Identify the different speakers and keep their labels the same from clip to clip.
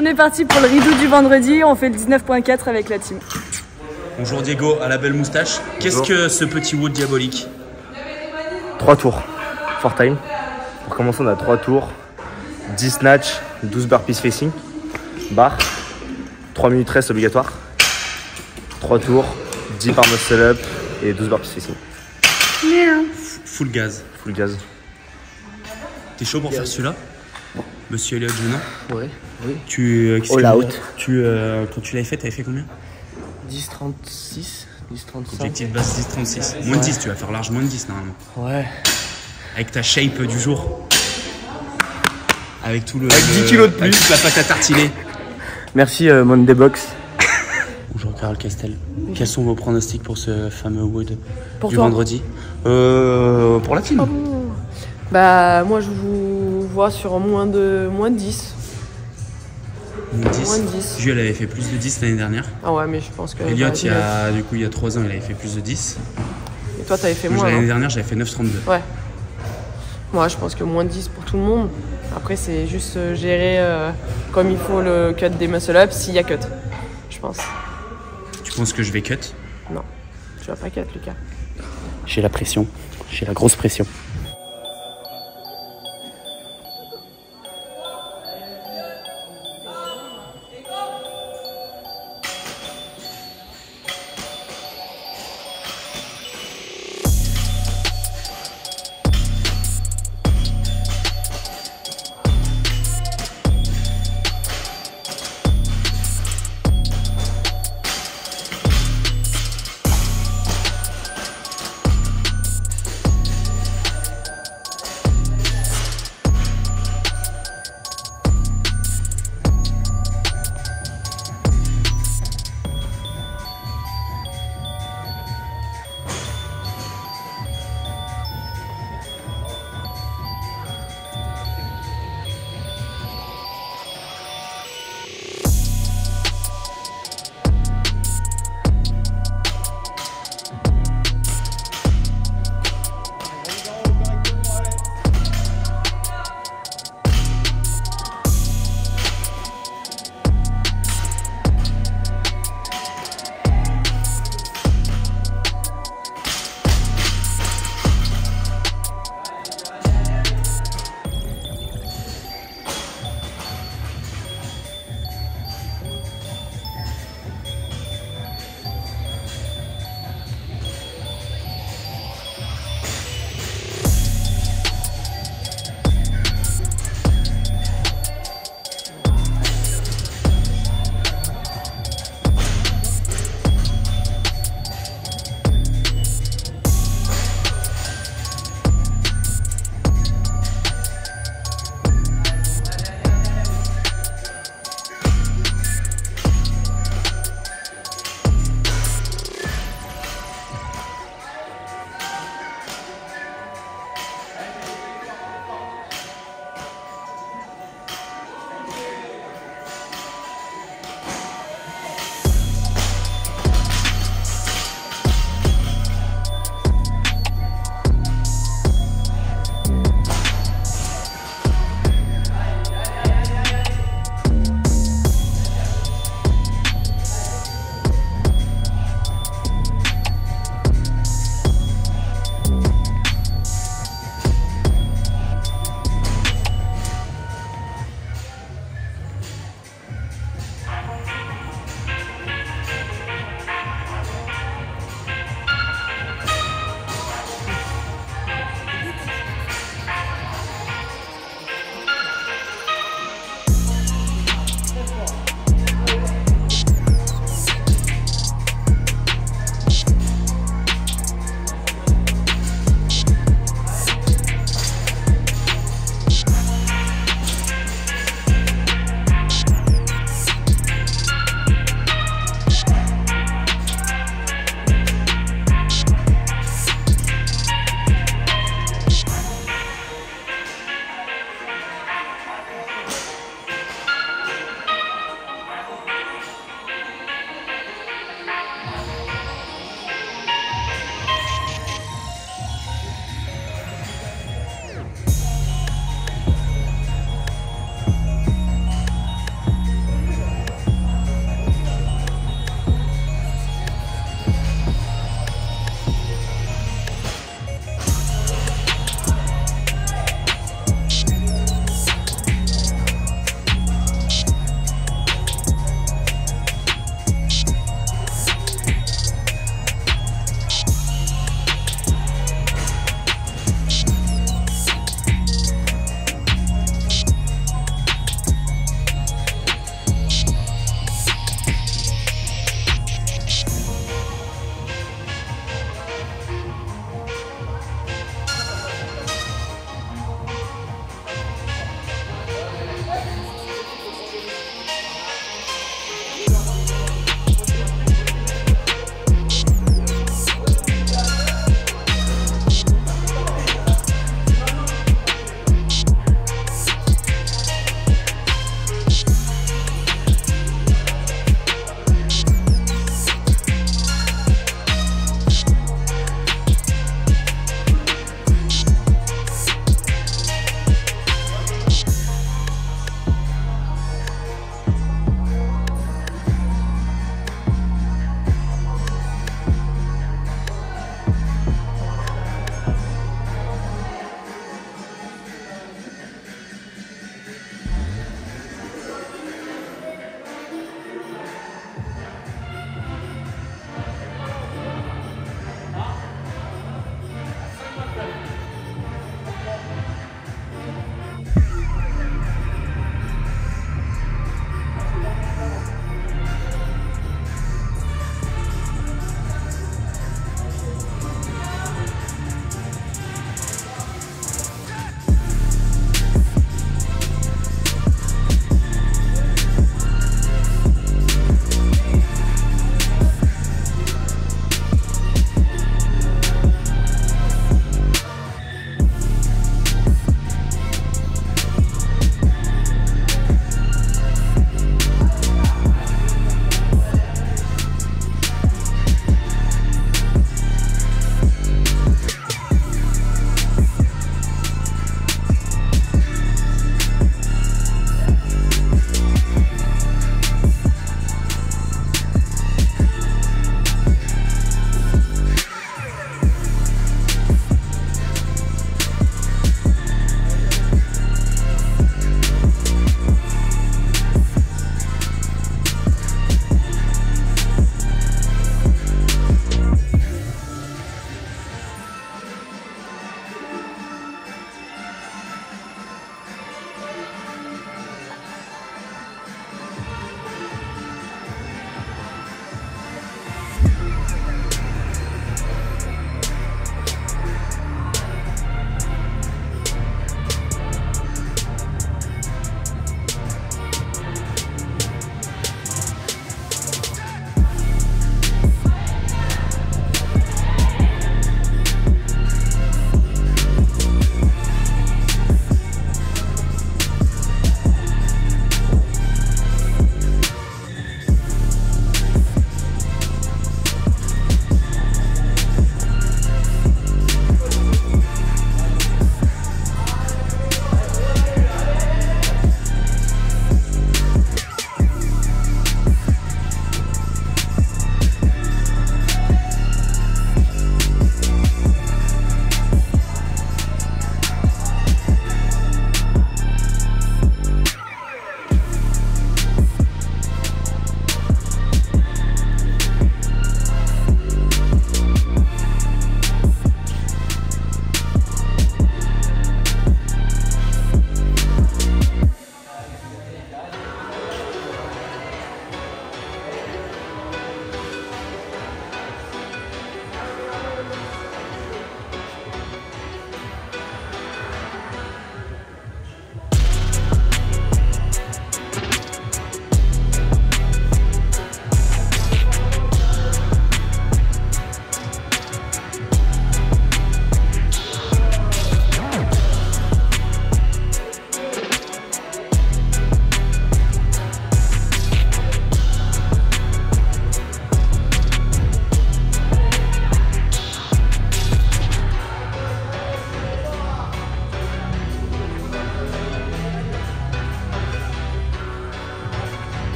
Speaker 1: On est parti pour le redo du vendredi, on fait le 19.4 avec la team.
Speaker 2: Bonjour Diego, à la belle moustache. Qu'est-ce que ce petit wood diabolique?
Speaker 3: 3 tours, 4 time. Pour commencer, on a 3 tours, 10 snatch, 12 burpees facing, barre, 3 minutes rest obligatoire, 3 tours, 10 par muscle up et 12 burpees facing.
Speaker 2: Full gaz.
Speaker 3: Full gaz.
Speaker 2: T'es chaud pour faire celui-là? Monsieur Elliot Jeunat?
Speaker 4: Ouais, oui.
Speaker 3: All out.
Speaker 2: Quand tu l'avais fait, t'avais fait combien?
Speaker 4: 10-36, 10-35.
Speaker 2: Objectif base 10-36. Moins de 10, tu vas faire large moins de 10 normalement.
Speaker 4: Ouais.
Speaker 2: Avec ta shape du jour. Avec tout le.
Speaker 3: Avec 10 kilos de plus.
Speaker 2: Avec toute la pâte à tartiner.
Speaker 3: Merci Monday Box.
Speaker 2: Bonjour Carole Castel. Quels sont vos pronostics pour ce fameux wood
Speaker 5: Pour
Speaker 2: du
Speaker 5: toi
Speaker 2: vendredi? Pour la team.
Speaker 5: Bah moi je vous vois sur moins de 10.
Speaker 2: Moins 10.
Speaker 5: Moins de 10.
Speaker 2: Jules avait fait plus de 10 l'année dernière.
Speaker 5: Ah ouais mais je pense que...
Speaker 2: Elliot,
Speaker 5: bah,
Speaker 2: il y a 3 ans, il avait fait plus de 10.
Speaker 5: Et toi t'avais fait
Speaker 2: Moi,
Speaker 5: moins,
Speaker 2: l'année
Speaker 5: non?
Speaker 2: dernière, j'avais fait 9,32.
Speaker 5: Ouais. Moi je pense que moins de 10 pour tout le monde. Après c'est juste gérer comme il faut le cut des muscle-up s'il y a cut. Je pense.
Speaker 2: Tu penses que je vais cut?
Speaker 5: Non. Tu vas pas cut Lucas.
Speaker 2: J'ai la pression. J'ai la grosse pression.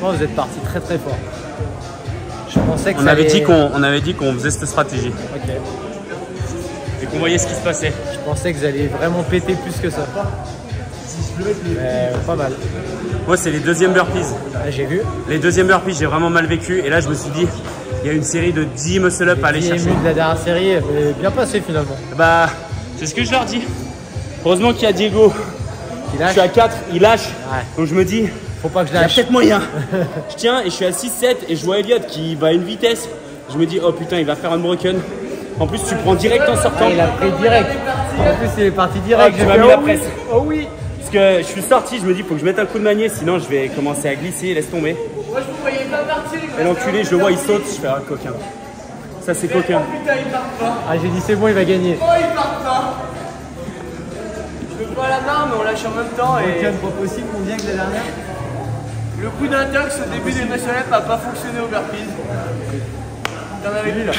Speaker 4: franchement, vous êtes parti très très fort. Je pensais que
Speaker 2: On avait dit qu'on faisait cette stratégie.
Speaker 4: Ok.
Speaker 2: Et qu'on voyait ce qui se passait.
Speaker 4: Je pensais que vous alliez vraiment péter plus que ça. Mais pas mal.
Speaker 2: Moi, c'est les deuxièmes burpees.
Speaker 4: Ah, j'ai vu.
Speaker 2: Les deuxièmes burpees, j'ai vraiment mal vécu. Et là, je me suis dit, il y a une série de 10 muscle-up à aller chercher.
Speaker 4: de la dernière série, elle est bien passée finalement.
Speaker 2: Bah, c'est ce que je leur dis. Heureusement qu'il y a Diego. Je suis à 4, il lâche.
Speaker 4: Ouais.
Speaker 2: Donc je me dis,
Speaker 4: Faut pas que je
Speaker 2: il y a
Speaker 4: lâche.
Speaker 2: peut-être moyen. Je tiens et je suis à 6-7 et je vois Elliot qui va à une vitesse. Je me dis, oh putain, il va faire un broken. En plus, tu prends direct en sortant.
Speaker 4: Il a pris direct. En plus, il est parti
Speaker 2: Ah,
Speaker 4: direct.
Speaker 2: tu m'as mis la presse.
Speaker 4: Oh oui.
Speaker 2: Parce que je suis sorti, je me dis, faut que je mette un coup de manier, sinon je vais commencer à glisser, laisse tomber.
Speaker 5: Moi, je vous voyais pas partir.
Speaker 2: Et l'enculé, je le vois, il saute, je fais un coquin. Ça, c'est coquin.
Speaker 5: Putain, il part pas.
Speaker 4: Ah, j'ai dit c'est bon, il va gagner.
Speaker 5: Oh, il part pas. Je veux pas la main, mais on lâche en même temps. Et
Speaker 4: Pas possible, combien que la dernière?
Speaker 5: le coup d'intox au début des muscle-up n'a pas fonctionné au burpees. T'en avais lui là.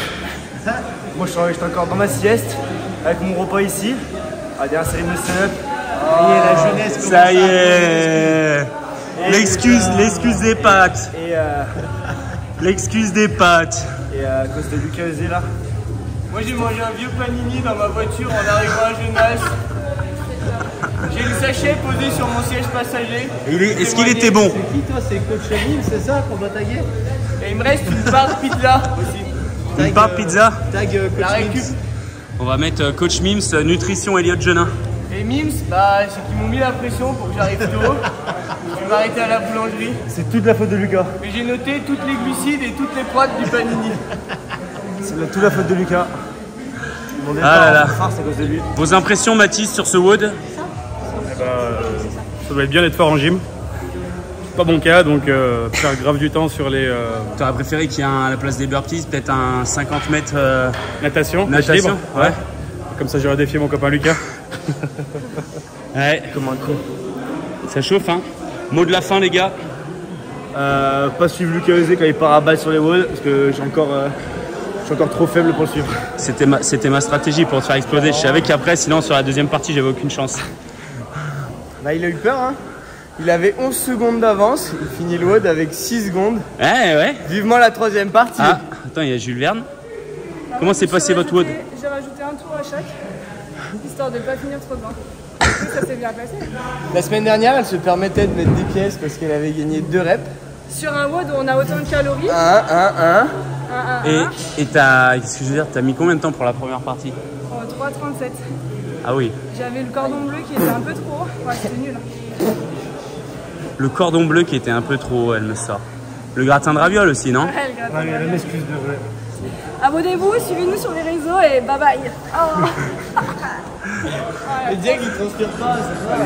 Speaker 3: Moi, je suis encore dans ma sieste, avec mon repas ici. Ah, dernière série muscle-up.
Speaker 4: la jeunesse.
Speaker 2: Ça y est. L'excuse des pattes.
Speaker 3: Et
Speaker 2: L'excuse des pattes.
Speaker 3: à cause de Lucas Eusé, là.
Speaker 5: Moi, j'ai mangé un vieux panini dans ma voiture en arrivant à Genasse. J'ai le sachet posé sur mon siège passager.
Speaker 2: Est-ce qu'il était bon?
Speaker 4: C'est qui toi? C'est Coach Emile, c'est ça qu'on doit taguer?
Speaker 5: Et il me reste une part de pizza aussi.
Speaker 2: Une part pizza.
Speaker 4: Tag
Speaker 5: La
Speaker 4: Coach
Speaker 5: récup.
Speaker 4: Mims.
Speaker 2: On va mettre Coach Mims, nutrition Elliot Genin.
Speaker 5: Et Mims, bah, c'est qu'ils m'ont mis la pression pour que j'arrive tôt. Je vais m'arrêter à la boulangerie.
Speaker 3: C'est toute la faute de Lucas.
Speaker 5: Mais j'ai noté toutes les glucides et toutes les proites du panini.
Speaker 3: C'est toute la faute de Lucas. Mon
Speaker 2: Ah là là.
Speaker 3: c'est à cause de lui.
Speaker 2: Vos impressions, Mathis, sur ce WOD?
Speaker 6: Ça doit être bien d'être fort en gym. C'est pas mon cas, donc faire grave du temps sur les
Speaker 2: T'aurais préféré qu'il y ait à la place des burpees, peut-être un 50 mètres
Speaker 6: natations, nage
Speaker 2: natation?
Speaker 6: libre.
Speaker 2: Ouais.
Speaker 6: Comme ça, j'aurais défié mon copain Lucas.
Speaker 2: Ouais.
Speaker 3: Comme un con.
Speaker 2: Ça chauffe, hein. Mot de la fin, les gars.
Speaker 3: Pas suivre Lucas Eusé quand il part à balle sur les walls, parce que je suis encore trop faible pour le suivre.
Speaker 2: C'était ma stratégie pour te faire exploser. Je savais qu'après, sinon, sur la deuxième partie, j'avais aucune chance.
Speaker 5: Bah, il a eu peur, hein. Il avait 11 secondes d'avance. Il finit le WOD avec 6 secondes.
Speaker 2: Ouais.
Speaker 5: Vivement la troisième partie.
Speaker 2: Ah, attends, il y a Jules Verne. Comment s'est passé votre WOD?
Speaker 1: J'ai rajouté un tour à chaque, histoire de ne pas finir trop devant. Ça s'est bien passé.
Speaker 5: La semaine dernière, elle se permettait de mettre des pièces parce qu'elle avait gagné 2 reps.
Speaker 1: Sur un WOD où on a autant de calories.
Speaker 5: 1.
Speaker 2: Et t'as, qu'est-ce que je veux dire, t'as mis combien de temps pour la première partie?
Speaker 1: En 3,37.
Speaker 2: Ah oui.
Speaker 1: J'avais le cordon bleu qui était un peu trop haut. Ouais, c'était nul.
Speaker 2: Le cordon bleu qui était un peu trop haut, elle me sort. Le gratin de ravioles aussi, non?
Speaker 1: Ouais, le gratin.
Speaker 3: il y a une excuse de vrai.
Speaker 1: Abonnez-vous, suivez-nous sur les réseaux et bye bye. Oh.
Speaker 5: Mais Diego, il transpire pas, c'est ça.